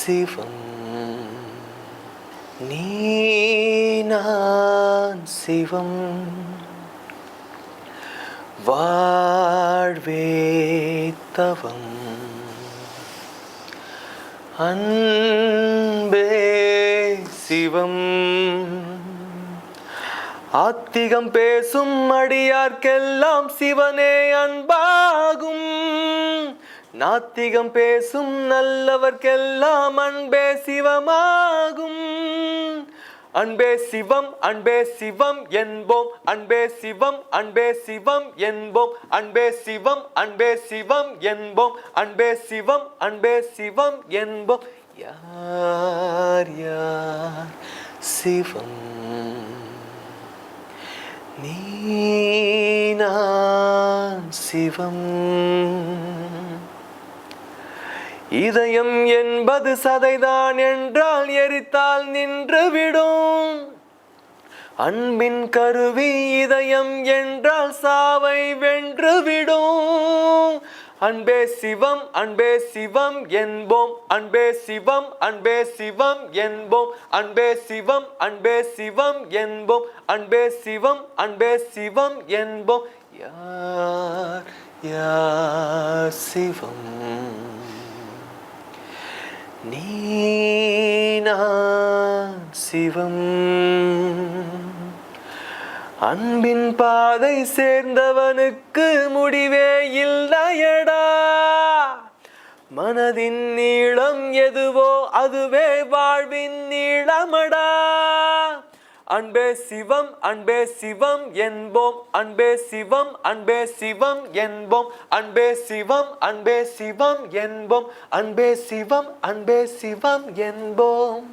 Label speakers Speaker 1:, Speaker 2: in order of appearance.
Speaker 1: சிவம் நீ நான் சிவம் வாழ்வே தவம் அன்பே சிவம் ஆத்திகம் பேசும் அடியார்க்கெல்லாம் சிவனே அன்பாகும் நாத்திகம் பேசும் நல்லவர்க்கெல்லாம் அன்பே சிவமாகும் அன்பே சிவம் என்போம் அன்பே சிவம் என்போம் அன்பே சிவம் என்போம் அன்பே சிவம் என்போம் யார் யார் சிவம் நீ நான் சிவம் இதயம் என்பது சதைதான் என்றால் எரித்தால் நின்றுவிடும் அன்பின் கருவி இதயம் என்றால் சாவை வென்றுவிடும் அன்பே சிவம் என்போம் அன்பே சிவம் என்போம் அன்பே சிவம் என்போம் அன்பே சிவம் என்போம் யார் யார் சிவம் நீ நான் சிவம் அன்பின் பாதை சேர்ந்தவனுக்கு முடிவே இல்லையடா மனதின் நீளம் எதுவோ அதுவே வாழ்வின் நீளமடா அன்பே சிவம் என்போம் அன்பே சிவம் என்போம் அன்பே சிவம் என்போம் அன்பே சிவம் என்போம்